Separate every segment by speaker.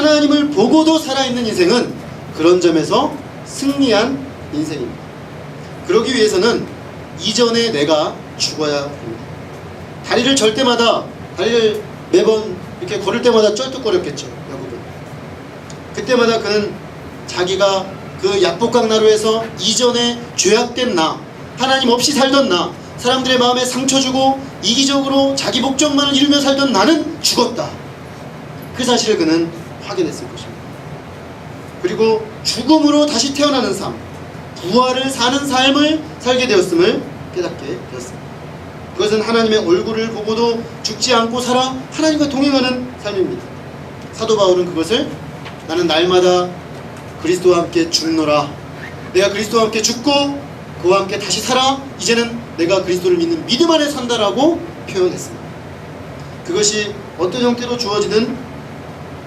Speaker 1: 하나님을 보고도 살아있는 인생은 그런 점에서 승리한 인생입니다. 그러기 위해서는 이전에 내가 죽어야 합니다. 다리를 매번 이렇게 걸을 때마다 쩔뚝거렸겠죠. 야곱은. 그때마다 그는 자기가 그 약복강 나루에서 이전에 죄악된 나, 하나님 없이 살던 나, 사람들의 마음에 상처 주고 이기적으로 자기 목적만을 이루며 살던 나는 죽었다. 그 사실을 그는 확인했을 것입니다. 그리고 죽음으로 다시 태어나는 삶, 부활을 사는 삶을 살게 되었음을 깨닫게 되었습니다. 그것은 하나님의 얼굴을 보고도 죽지 않고 살아 하나님과 동행하는 삶입니다. 사도 바울은 그것을 나는 날마다 그리스도와 함께 죽노라, 내가 그리스도와 함께 죽고 그와 함께 다시 살아 이제는 내가 그리스도를 믿는 믿음 안에 산다라고 표현했습니다. 그것이 어떤 형태로 주어지든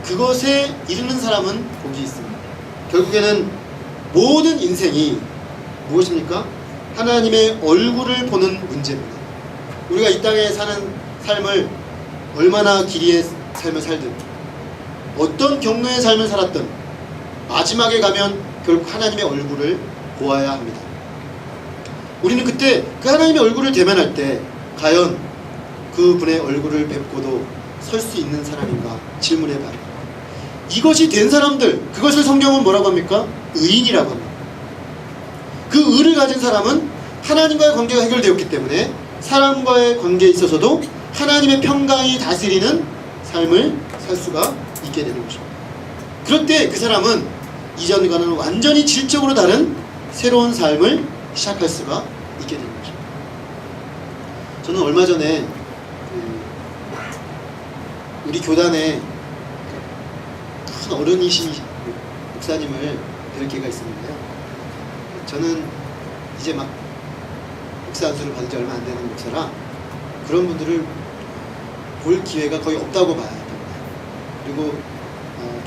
Speaker 1: 그것에 이르는 사람은 복이 있습니다. 결국에는 모든 인생이 무엇입니까? 하나님의 얼굴을 보는 문제입니다. 우리가 이 땅에 사는 삶을 얼마나 길이의 삶을 살든 어떤 경로의 삶을 살았든 마지막에 가면 결국 하나님의 얼굴을 보아야 합니다. 우리는 그때 그 하나님의 얼굴을 대면할 때 과연 그 분의 얼굴을 뵙고도 설 수 있는 사람인가 질문해 봐요. 이것이 된 사람들, 그것을 성경은 뭐라고 합니까? 의인이라고 합니다. 그 의를 가진 사람은 하나님과의 관계가 해결되었기 때문에 사람과의 관계에 있어서도 하나님의 평강이 다스리는 삶을 살 수가 있게 되는 것입니다. 그럴 때 그 사람은 이전과는 완전히 질적으로 다른 새로운 삶을 시작할 수가 있게 되는 것입니다. 저는 얼마 전에 우리 교단에 큰 어른이신 목사님을 뵐 기회가 있었는데요. 저는 이제 막 목사 안수를 받은 지 얼마 안 되는 목사라 그런 분들을 볼 기회가 거의 없다고 봐야 됩니다. 그리고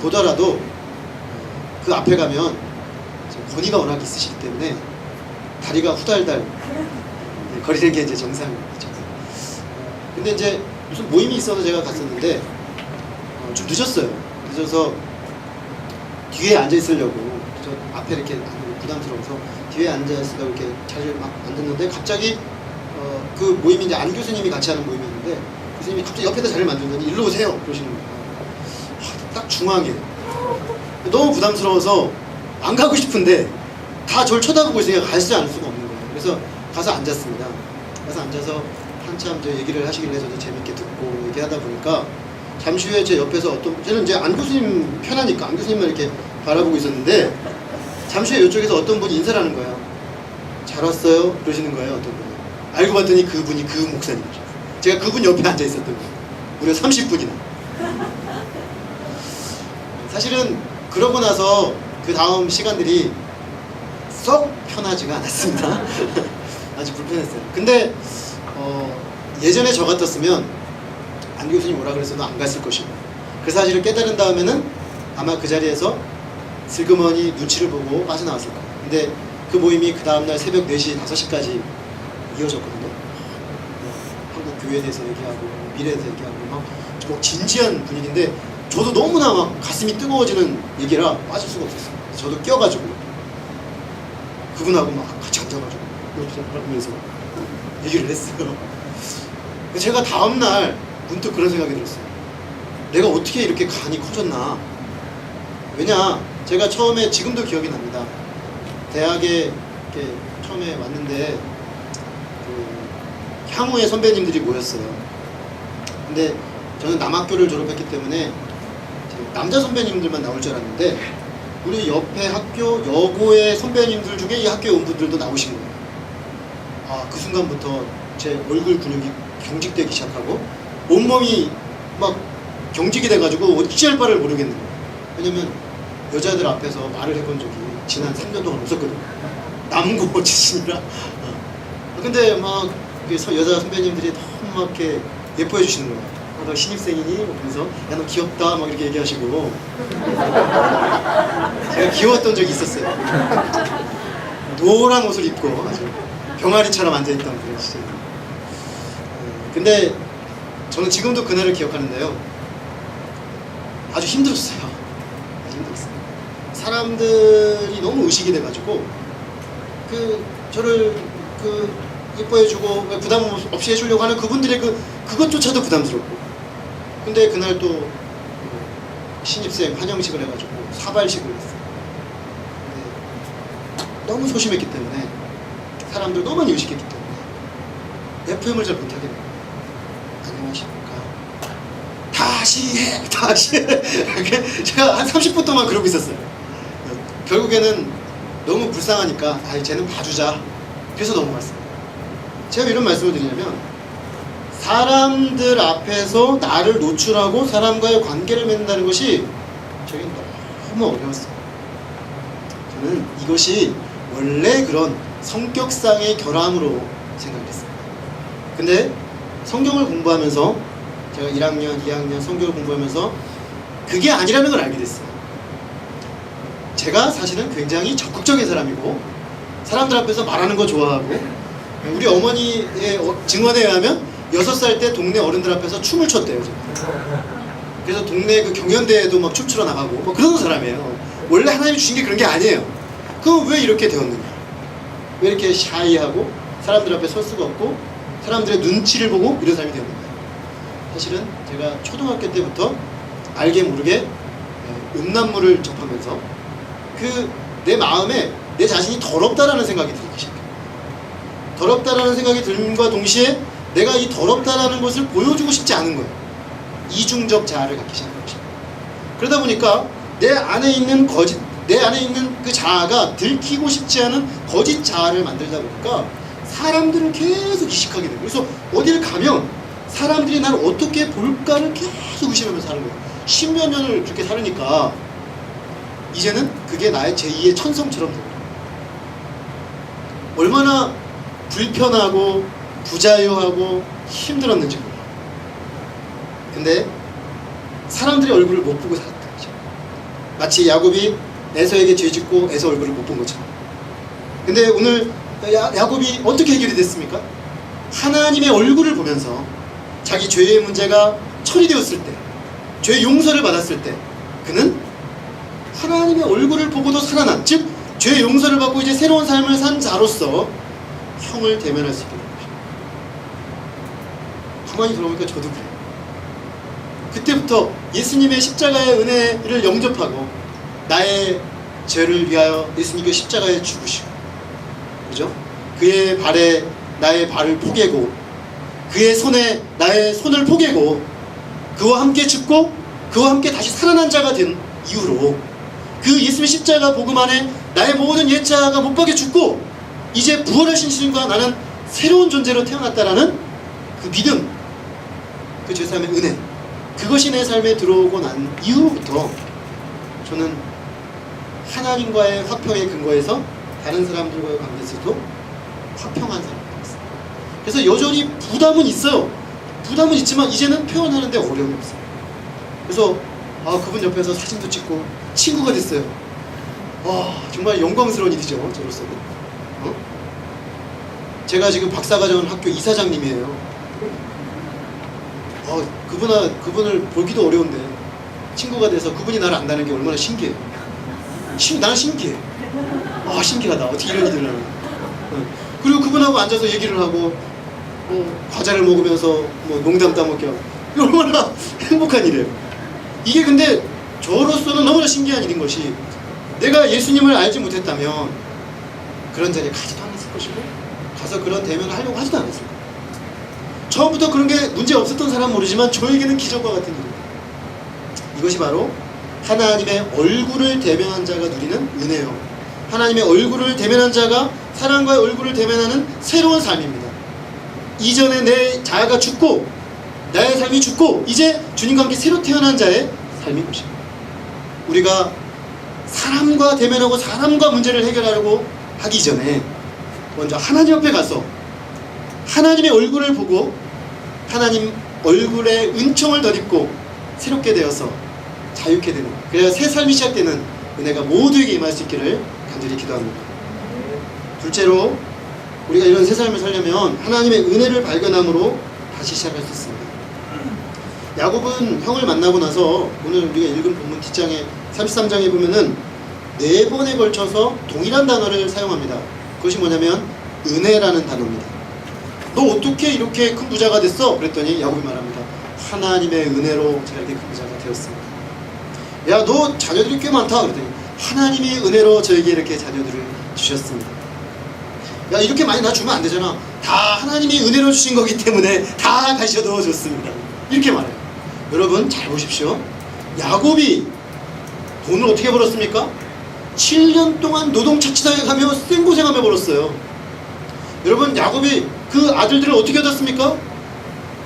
Speaker 1: 보더라도 그 앞에 가면 권위가 워낙 있으시기 때문에 다리가 후달달 거리는 게 이제 정상이죠. 근데 이제 무슨 모임이 있어서 제가 갔었는데 좀 늦어서 뒤에 앉아 있으려고 저 앞에 이렇게 앉는 부담스러워서 뒤에 앉아 있으려고 이렇게 자리를 막 만들었는데 갑자기 그 모임이 이제 안 교수님이 같이 하는 모임이었는데 교수님이 갑자기 옆에다 자리를 만들더니 일로 오세요 그러시는 거예요. 딱 중앙에 너무 부담스러워서 안 가고 싶은데 다 저를 쳐다보고 있으니까 가지 않을 수가 없는 거예요. 그래서 가서 앉았습니다. 가서 앉아서 한참 저 얘기를 하시길래 저도 재밌게 듣고 얘기하다 보니까 잠시 후에 제 옆에서 저는 이제 안 교수님 편하니까 안 교수님만 이렇게 바라보고 있었는데 잠시 후에 이쪽에서 어떤 분이 인사를 하는 거예요. 잘 왔어요? 그러시는 거예요. 어떤 분이. 알고 봤더니 그분이 그 목사님이죠. 제가 그분 옆에 앉아 있었던 거예요. 무려 30분이나. 사실은 그러고 나서 그 다음 시간들이 썩 편하지가 않았습니다. 아주 불편했어요. 근데 예전에 저 같았으면 안 교수님 오라 그랬어도 안 갔을 것이고 그 사실을 깨달은 다음에는 아마 그 자리에서 슬그머니 눈치를 보고 빠져나왔을 거예요. 근데 그 모임이 그 다음날 새벽 4시, 5시까지 이어졌거든요. 한국 교회에 대해서 얘기하고 미래에 대해서 얘기하고 막 진지한 분위기인데 저도 너무나 막 가슴이 뜨거워지는 얘기라 빠질 수가 없었어요. 저도 껴가지고 그분하고 막 같이 앉아가지고 이렇게 하면서 얘기를 했어요. 제가 다음날 문득 그런 생각이 들었어요. 내가 어떻게 이렇게 간이 커졌나. 왜냐 제가 처음에 지금도 기억이 납니다. 대학에 이렇게 처음에 왔는데 그 향후의 선배님들이 모였어요. 근데 저는 남학교를 졸업했기 때문에 남자 선배님들만 나올 줄 알았는데 우리 옆에 학교 여고의 선배님들 중에 이 학교에 온 분들도 나오신 거예요. 그 순간부터 제 얼굴 근육이 경직되기 시작하고 온몸이 막 경직이 돼가지고 어찌할 바를 모르겠는 거예요. 왜냐면 여자들 앞에서 말을 해본 적이 지난 3년 동안 없었거든요. 남고 출신이라. 근데 막 여자 선배님들이 너무 막 이렇게 예뻐해 주시는 거예요. 너 신입생이니? 그래서 야 너 귀엽다 막 이렇게 얘기하시고 제가 귀여웠던 적이 있었어요. 노란 옷을 입고 아주 병아리처럼 앉아있던 그런 시절. 근데 저는 지금도 그날을 기억하는데요. 아주 힘들었어요. 힘들었어요. 사람들이 너무 의식이 돼가지고 저를 예뻐해주고 부담 없이 해주려고 하는 그분들의 그것조차도 부담스럽고. 근데 그날 또 신입생 환영식을 해가지고 사발식을 했어요. 너무 소심했기 때문에 사람들 너무 많이 의식했기 때문에 FM을 잘 못하겠네요. 안녕하십니까. 다시 해. 제가 한 30분 동안 그러고 있었어요. 결국에는 너무 불쌍하니까 쟤는 봐주자. 그래서 넘어갔어요. 제가 이런 말씀을 드리냐면 사람들 앞에서 나를 노출하고 사람과의 관계를 맺는다는 것이 저에겐 너무 어려웠어요. 저는 이것이 원래 그런 성격상의 결함으로 생각했어요. 근데 성경을 공부하면서 제가 1학년, 2학년 성경을 공부하면서 그게 아니라는 걸 알게 됐어요. 제가 사실은 굉장히 적극적인 사람이고 사람들 앞에서 말하는 거 좋아하고 우리 어머니의 증언에 의하면 6살 때 동네 어른들 앞에서 춤을 췄대요. 그래서 동네 경연대회도 막 춤추러 나가고 뭐 그런 사람이에요. 원래 하나님이 주신 게 그런 게 아니에요. 그럼 왜 이렇게 되었느냐? 왜 이렇게 샤이하고 사람들 앞에 설 수가 없고 사람들의 눈치를 보고 이런 사람이 되었느냐? 사실은 제가 초등학교 때부터 알게 모르게 음란물을 접하면서 내 마음에 내 자신이 더럽다라는 생각이 들기 시작해요. 더럽다라는 생각이 듦과 동시에 내가 이 더럽다라는 것을 보여주고 싶지 않은 거예요. 이중적 자아를 갖기 시작한 것입니다. 그러다 보니까 내 안에 있는 그 자아가 들키고 싶지 않은 거짓 자아를 만들다 보니까 사람들을 계속 의식하게 돼요. 그래서 어디를 가면 사람들이 나를 어떻게 볼까를 계속 의식하면서 사는 거예요. 10몇 년을 그렇게 살으니까 이제는 그게 나의 제2의 천성처럼 돼요. 얼마나 불편하고 부자유하고 힘들었는지 몰라요. 근데 사람들의 얼굴을 못 보고 살았다. 마치 야곱이 에서에게 죄짓고 에서 얼굴을 못 본 것처럼. 근데 오늘 야곱이 어떻게 해결이 됐습니까? 하나님의 얼굴을 보면서 자기 죄의 문제가 처리되었을 때, 죄의 용서를 받았을 때 그는 하나님의 얼굴을 보고도 살아난, 즉 죄의 용서를 받고 이제 새로운 삶을 산 자로서 형을 대면할 수 있게 된 것입니다. 가만히 들어보니까 저도 그래요. 그때부터 예수님의 십자가의 은혜를 영접하고 나의 죄를 위하여 예수님께 십자가에 죽으시고, 그죠? 그의 발에 나의 발을 포개고 그의 손에 나의 손을 포개고 그와 함께 죽고 그와 함께 다시 살아난 자가 된 이후로 그 예수님의 십자가 복음 안에 나의 모든 옛자가 못 박혀 죽고 이제 부활하신 주님과 나는 새로운 존재로 태어났다라는 그 믿음, 그 죄사함의 은혜, 그것이 내 삶에 들어오고 난 이후부터 저는 하나님과의 화평의 근거에서 다른 사람들과의 관계에서도 화평한 사람이 되었어요. 그래서 여전히 부담은 있어요. 부담은 있지만 이제는 표현하는데 어려움이 없어요. 그래서 그분 옆에서 사진도 찍고 친구가 됐어요. 정말 영광스러운 일이죠. 저로서는. 제가 지금 박사과정 학교 이사장님이에요. 그분을 보기도 어려운데 친구가 돼서 그분이 나를 안다는 게 얼마나 신기해요. 나는 신기해. 신기하다. 어떻게 이런 일을 하나. 그리고 그분하고 앉아서 얘기를 하고 과자를 먹으면서 농담 따먹기 하고, 이거 얼마나 행복한 일이에요. 이게 근데 저로서는 너무나 신기한 일인 것이, 내가 예수님을 알지 못했다면 그런 자리에 가지도 않았을 것이고 가서 그런 대면을 하려고 하지도 않았을 거예요. 처음부터 그런 게 문제 없었던 사람은 모르지만 저에게는 기적과 같은 일입니다. 이것이 바로 하나님의 얼굴을 대면한 자가 누리는 은혜요, 하나님의 얼굴을 대면한 자가 사랑과의 얼굴을 대면하는 새로운 삶입니다. 이전에 내 자아가 죽고 나의 삶이 죽고 이제 주님과 함께 새로 태어난 자의 삶인 것입니다. 우리가 사람과 대면하고 사람과 문제를 해결하려고 하기 전에 먼저 하나님 앞에 가서 하나님의 얼굴을 보고 하나님 얼굴의 은총을 덧입고 새롭게 되어서 자유케 되는, 그래야 새 삶이 시작되는 은혜가 모두에게 임할 수 있기를 간절히 기도합니다. 둘째로, 우리가 이런 새 삶을 살려면 하나님의 은혜를 발견함으로 다시 시작할 수 있습니다. 야곱은 형을 만나고 나서 오늘 우리가 읽은 본문 뒷장에 33장에 보면은 4번에 걸쳐서 동일한 단어를 사용합니다. 그것이 뭐냐면 은혜라는 단어입니다. 너 어떻게 이렇게 큰 부자가 됐어? 그랬더니 야곱이 말합니다. 하나님의 은혜로 제가 이렇게 큰 부자가 되었습니다. 야, 너 자녀들이 꽤 많다. 그랬더니 하나님의 은혜로 저에게 이렇게 자녀들을 주셨습니다. 야, 이렇게 많이 나 주면 안 되잖아. 다 하나님이 은혜로 주신 거기 때문에 다 가셔도 좋습니다. 이렇게 말해요. 여러분 잘 보십시오. 야곱이 돈을 어떻게 벌었습니까? 7년 동안 노동자치장에 가며 생고생하며 벌었어요. 여러분, 야곱이 그 아들들을 어떻게 얻었습니까?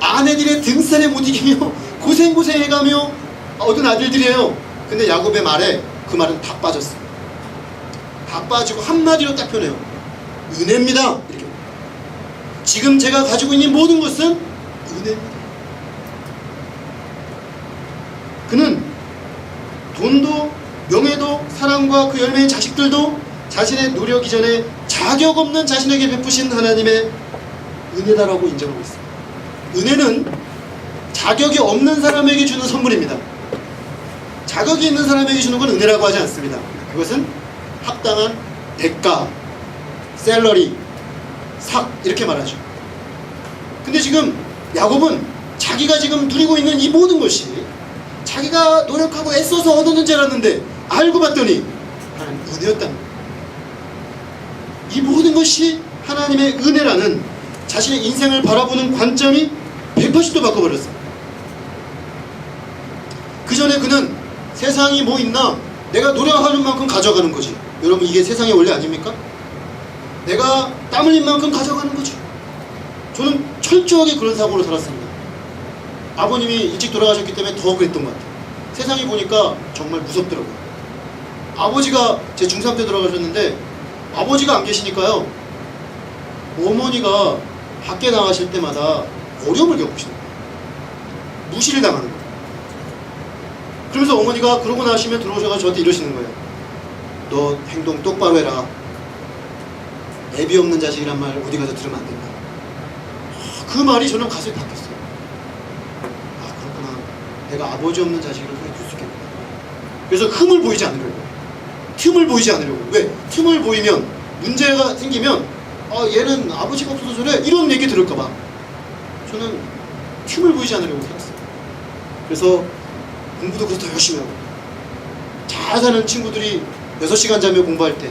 Speaker 1: 아내들의 등살에 못 이기며 고생해가며 얻은 아들들이에요. 근데 야곱의 말에 그 말은 다 빠졌어요. 다 빠지고 한마디로 딱 표현해요. 은혜입니다. 이렇게. 지금 제가 가지고 있는 모든 것은 은혜입니다. 그는 돈도 명예도 사랑과 그 열매인 자식들도 자신의 노력 이전에 자격 없는 자신에게 베푸신 하나님의 은혜다라고 인정하고 있습니다. 은혜는 자격이 없는 사람에게 주는 선물입니다. 자격이 있는 사람에게 주는 건 은혜라고 하지 않습니다. 그것은 합당한 대가, 샐러리, 삭 이렇게 말하죠. 근데 지금 야곱은 자기가 지금 누리고 있는 이 모든 것이 자기가 노력하고 애써서 얻었는 줄 알았는데 알고 봤더니 하나님 은혜였다는 거예요. 이 모든 것이 하나님의 은혜라는 자신의 인생을 바라보는 관점이 180도 바꿔버렸어요. 그 전에 그는 세상이 뭐 있나 내가 노력하는 만큼 가져가는 거지. 여러분, 이게 세상의 원리 아닙니까? 내가 땀 흘린 만큼 가져가는 거지. 저는 철저하게 그런 사고로 살았습니다. 아버님이 일찍 돌아가셨기 때문에 더 그랬던 것 같아요. 세상이 보니까 정말 무섭더라고요. 아버지가 제 중3 때 돌아가셨는데 아버지가 안 계시니까요, 어머니가 밖에 나가실 때마다 어려움을 겪으시는 거예요. 무시를 당하는 거예요. 그러면서 어머니가 그러고 나시면 들어오셔서 저한테 이러시는 거예요. 너 행동 똑바로 해라. 애비 없는 자식이란 말 어디 가서 들으면 안 된다. 그 말이 저는 가슴이 바뀌었어요. 아, 그렇구나. 내가 아버지 없는 자식을 그렇게 둘 수 있겠구나. 그래서 흠을 보이지 않으려고, 틈을 보이지 않으려고. 왜? 틈을 보이면, 문제가 생기면 얘는 아버지가 없어서 저래, 이런 얘기 들을까봐 저는 틈을 보이지 않으려고 살았어요. 그래서 공부도 그래서 더 열심히 하고, 잘 사는 친구들이 6시간 자며 공부할 때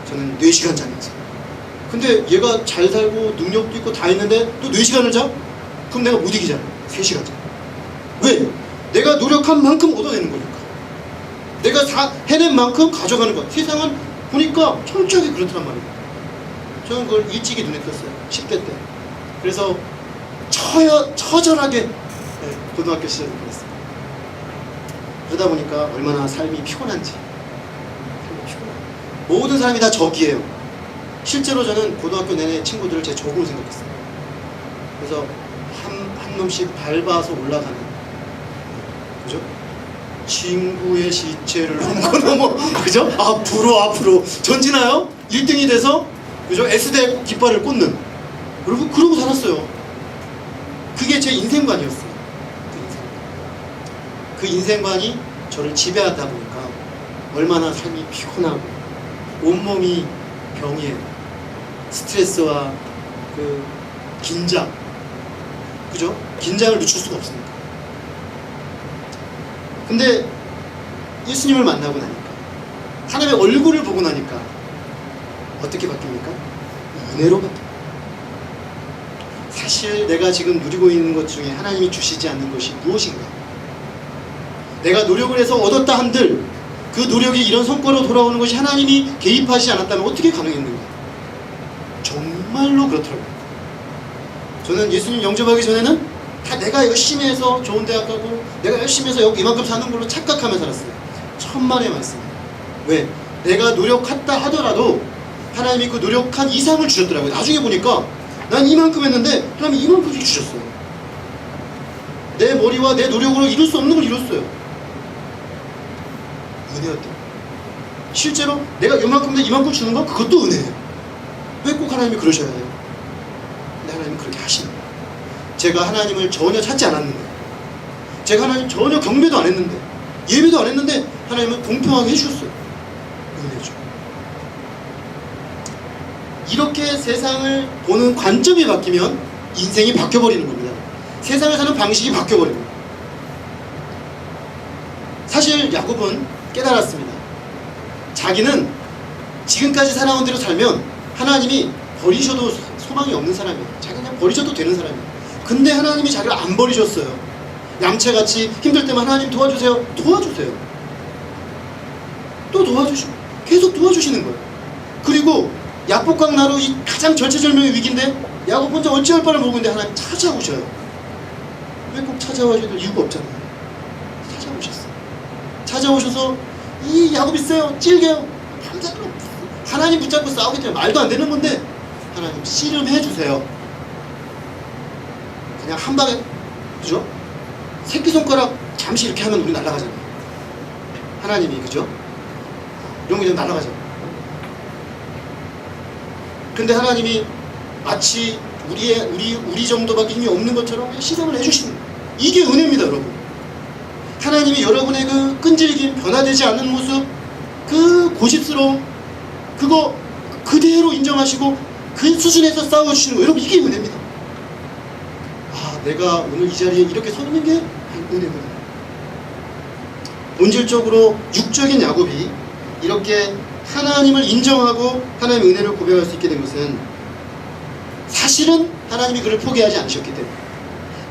Speaker 1: 저는 4시간 자면서. 근데 얘가 잘 살고 능력도 있고 다 있는데 또 4시간을 자? 그럼 내가 못 이기잖아. 3시간 자. 왜? 내가 노력한 만큼 얻어내는 거니까. 내가 해낸 만큼 가져가는 거야. 세상은 보니까 철저하게 그렇단 말이에요. 저는 그걸 일찍이 눈에 띄었어요. 10대 때. 그래서 처절하게 고등학교 시절을 보냈어요. 그러다 보니까 얼마나 삶이 피곤한지. 모든 사람이 다 적이에요. 실제로 저는 고등학교 내내 친구들을 제 적으로 생각했어요. 그래서 한 놈씩 밟아서 올라가는, 그죠? 친구의 시체를 옮고 넘어, 그죠? 앞으로 전진하여 1등이 돼서, 그죠? S대 깃발을 꽂는, 그러고 살았어요. 그게 제 인생관이었어요. 그 인생관이 저를 지배하다 보니까 얼마나 삶이 피곤하고 온몸이 병이에요. 스트레스와 그 긴장, 그죠? 긴장을 늦출 수가 없습니다. 근데 예수님을 만나고 나니까, 하나님의 얼굴을 보고 나니까 어떻게 바뀝니까? 은혜로 바뀝니다. 사실 내가 지금 누리고 있는 것 중에 하나님이 주시지 않는 것이 무엇인가? 내가 노력을 해서 얻었다 한들 그 노력이 이런 성과로 돌아오는 것이 하나님이 개입하지 않았다면 어떻게 가능했는가? 정말로 그렇더라고요. 저는 예수님 영접하기 전에는 다 내가 열심히 해서 좋은 대학 가고 내가 열심히 해서 여기 이만큼 사는 걸로 착각하며 살았어요. 천만의 말씀. 왜? 내가 노력했다 하더라도 하나님이 그 노력한 이상을 주셨더라고요. 나중에 보니까 난 이만큼 했는데 하나님이 이만큼씩 주셨어요. 내 머리와 내 노력으로 이룰 수 없는 걸 이뤘어요. 은혜였다. 실제로 내가 이만큼인데 이만큼 주는 건 그것도 은혜예요. 왜 꼭 하나님이 그러셔야 돼요? 근데 하나님은 그렇게 하시는 거예요. 제가 하나님을 전혀 찾지 않았는데 제가 하나님 전혀 경배도 안 했는데, 예배도 안 했는데 하나님은 공평하게 해주셨어요. 은혜죠. 이렇게 세상을 보는 관점이 바뀌면 인생이 바뀌어버리는 겁니다. 세상을 사는 방식이 바뀌어버립니다. 사실 야곱은 깨달았습니다. 자기는 지금까지 살아온 대로 살면 하나님이 버리셔도 소망이 없는 사람이에요. 자기는 그냥 버리셔도 되는 사람이에요. 근데 하나님이 자기를 안 버리셨어요. 양채같이 힘들 때만 하나님 도와주세요. 도와주세요. 또 도와주시고 계속 도와주시는 거예요. 그리고 야복강 나루 이 가장 절체절명의 위기인데 야곱 혼자 어찌할 바를 모르고 있는데 하나님 찾아오셔요. 왜 꼭 찾아와야 될 이유가 없잖아요. 찾아오셨어요. 찾아오셔서 이 야곱 있어요. 찔게요. 밤새도록 하나님 붙잡고 싸우기 때문에 말도 안 되는 건데 하나님 씨름해 주세요. 그냥 한 방에, 그죠? 새끼손가락 잠시 이렇게 하면 우리 날아가잖아요. 하나님이, 그죠? 이런 거 그냥 날아가잖아요. 근데 하나님이 마치 우리 정도밖에 힘이 없는 것처럼 실험을 해주시는 거예요. 이게 은혜입니다, 여러분. 하나님이 여러분의 그 끈질김, 변화되지 않는 모습, 그 고집스러움, 그거 그대로 인정하시고 그 수준에서 싸워주시는 거예요. 여러분, 이게 은혜입니다. 아, 내가 오늘 이 자리에 이렇게 서 있는 게 은혜입니다. 본질적으로 육적인 야곱이 이렇게 하나님을 인정하고 하나님의 은혜를 고백할 수 있게 된 것은 사실은 하나님이 그를 포기하지 않으셨기 때문에,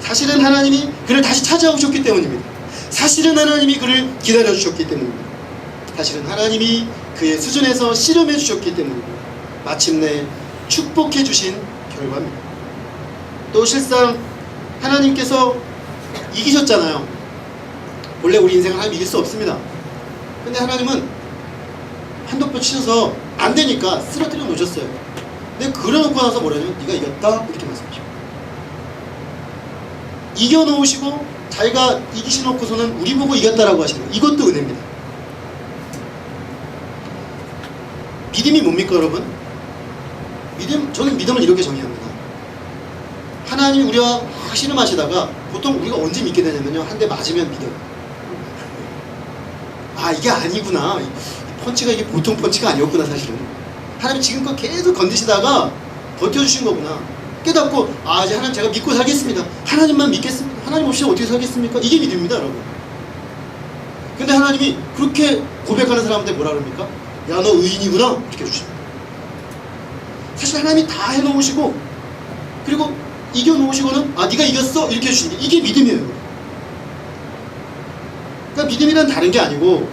Speaker 1: 사실은 하나님이 그를 다시 찾아오셨기 때문입니다. 사실은 하나님이 그를 기다려주셨기 때문입니다. 사실은 하나님이 그의 수준에서 씨름해 주셨기 때문입니다. 마침내 축복해 주신 결과입니다. 또 실상 하나님께서 이기셨잖아요. 원래 우리 인생은 하나님 이길 수 없습니다. 근데 하나님은 한독표 치셔서 안 되니까 쓰러뜨려 놓으셨어요. 근데 그려놓고 나서 뭐라냐면 네가 이겼다 이렇게 말씀하시고, 이겨놓으시고 자기가 이기시놓고서는 우리 보고 이겼다라고 하시는 거예요. 이것도 은혜입니다. 믿음이 뭡니까, 여러분? 저는 믿음을 이렇게 정의합니다. 하나님이 우리와 씨름하시다가 보통 우리가 언제 믿게 되냐면요, 한 대 맞으면 믿어요. 아, 이게 아니구나. 펀치가 이게 보통 펀치가 아니었구나. 사실은 하나님이 지금껏 계속 건드시다가 버텨주신 거구나 깨닫고, 아, 이제 하나님 제가 믿고 살겠습니다. 하나님만 믿겠습니다. 하나님 없이 어떻게 살겠습니까? 이게 믿음입니다, 여러분. 근데 하나님이 그렇게 고백하는 사람한테 뭐라 그럽니까? 야, 너 의인이구나 이렇게 해주십니다. 사실 하나님이 다 해놓으시고 그리고 이겨놓으시고는 아, 네가 이겼어 이렇게 해주시는 게 이게 믿음이에요. 그러니까 믿음이란 다른 게 아니고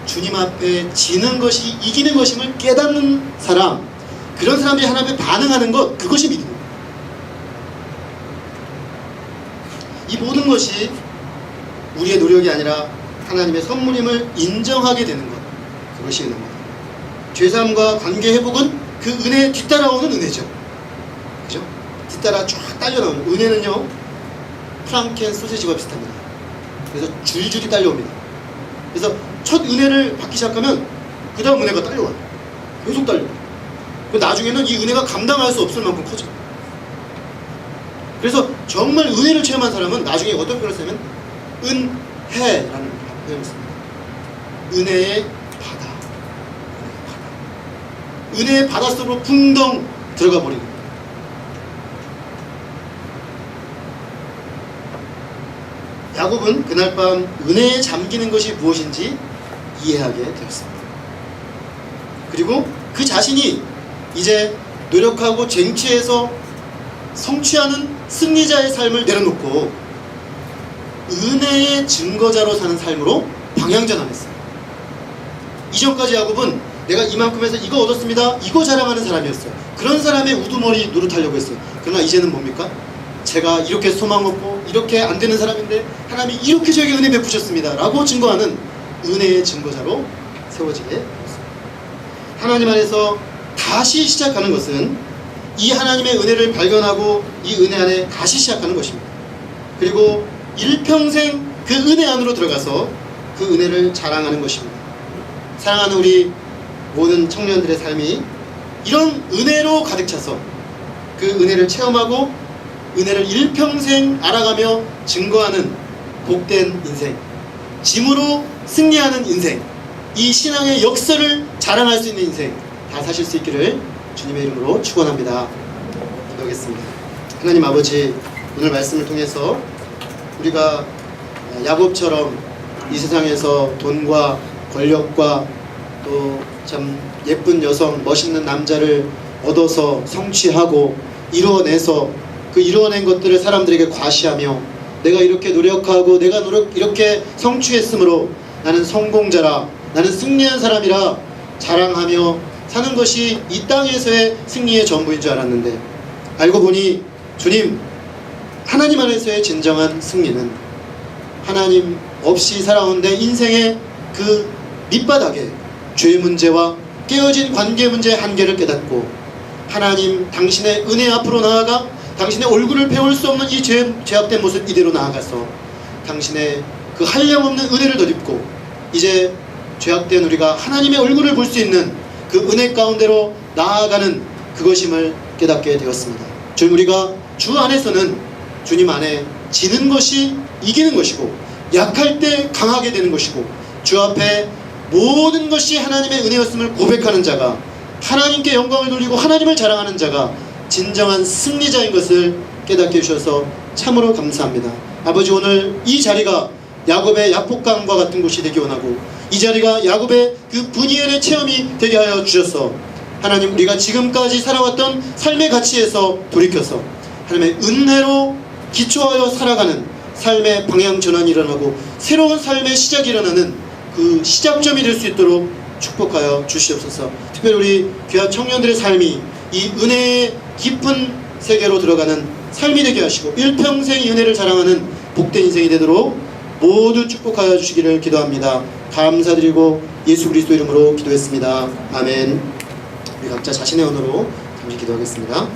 Speaker 1: 주님 앞에 지는 것이 이기는 것임을 깨닫는 사람, 그런 사람들이 하나님에 반응하는 것, 그것이 믿음입니다. 이 모든 것이 우리의 노력이 아니라 하나님의 선물임을 인정하게 되는 것, 그것이 은혜입니다. 죄사함과 관계 회복은 그 은혜에 뒤따라오는 은혜죠. 그죠? 뒤따라 쫙 딸려나오는 은혜는요, 프랑켄 소세지와 비슷합니다. 그래서 줄줄이 딸려옵니다. 그래서 첫 은혜를 받기 시작하면 그 다음 은혜가 딸려와요. 계속 딸려와요. 나중에는 이 은혜가 감당할 수 없을 만큼 커져요. 그래서 정말 은혜를 체험한 사람은 나중에 어떤 표현을 쓰냐면 은혜라는 표현을 씁니다. 은혜의 바다. 은혜의 바다 속으로 풍덩 들어가 버리는 거예요. 야곱은 그날 밤 은혜에 잠기는 것이 무엇인지 이해하게 되었습니다. 그리고 그 자신이 이제 노력하고 쟁취해서 성취하는 승리자의 삶을 내려놓고 은혜의 증거자로 사는 삶으로 방향전환했어요. 이전까지 야곱은 내가 이만큼 해서 이거 얻었습니다, 이거 자랑하는 사람이었어요. 그런 사람의 우두머리 노릇하려고 했어요. 그러나 이제는 뭡니까? 제가 이렇게 소망 없고 이렇게 안 되는 사람인데 하나님이 이렇게 저에게 은혜 베푸셨습니다 라고 증거하는 은혜의 증거자로 세워지게 되었습니다. 하나님 안에서 다시 시작하는 것은 이 하나님의 은혜를 발견하고 이 은혜 안에 다시 시작하는 것입니다. 그리고 일평생 그 은혜 안으로 들어가서 그 은혜를 자랑하는 것입니다. 사랑하는 우리 모든 청년들의 삶이 이런 은혜로 가득 차서 그 은혜를 체험하고 은혜를 일평생 알아가며 증거하는 복된 인생, 짐으로 승리하는 인생, 이 신앙의 역사를 자랑할 수 있는 인생 다 사실 수 있기를 주님의 이름으로 축원합니다. 기도하겠습니다. 하나님 아버지, 오늘 말씀을 통해서 우리가 야곱처럼 이 세상에서 돈과 권력과 또 참 예쁜 여성, 멋있는 남자를 얻어서 성취하고 이루어내서 그 이루어낸 것들을 사람들에게 과시하며 내가 이렇게 노력하고 내가 이렇게 성취했으므로 나는 성공자라, 나는 승리한 사람이라 자랑하며 사는 것이 이 땅에서의 승리의 전부인 줄 알았는데, 알고 보니 주님, 하나님 안에서의 진정한 승리는 하나님 없이 살아온 내 인생의 그 밑바닥에 죄의 문제와 깨어진 관계 문제의 한계를 깨닫고 하나님 당신의 은혜 앞으로 나아가 당신의 얼굴을 배울 수 없는 이 죄악된 모습 이대로 나아가서 당신의 그 한량없는 은혜를 덧입고 이제 죄악된 우리가 하나님의 얼굴을 볼 수 있는 그 은혜 가운데로 나아가는 그것임을 깨닫게 되었습니다. 주님, 우리가 주 안에서는 주님 안에 지는 것이 이기는 것이고 약할 때 강하게 되는 것이고 주 앞에 모든 것이 하나님의 은혜였음을 고백하는 자가, 하나님께 영광을 돌리고 하나님을 자랑하는 자가 진정한 승리자인 것을 깨닫게 해주셔서 참으로 감사합니다. 아버지, 오늘 이 자리가 야곱의 야복강과 같은 곳이 되기 원하고 이 자리가 야곱의 그 분이엘의 체험이 되게 하여 주셔서 하나님, 우리가 지금까지 살아왔던 삶의 가치에서 돌이켜서 하나님의 은혜로 기초하여 살아가는 삶의 방향 전환이 일어나고 새로운 삶의 시작이 일어나는 그 시작점이 될 수 있도록 축복하여 주시옵소서. 특별히 우리 귀한 청년들의 삶이 이 은혜의 깊은 세계로 들어가는 삶이 되게 하시고 일평생 이 은혜를 자랑하는 복된 인생이 되도록 모두 축복하여 주시기를 기도합니다. 감사드리고 예수 그리스도 이름으로 기도했습니다. 아멘. 우리 각자 자신의 언어로 잠시 기도하겠습니다.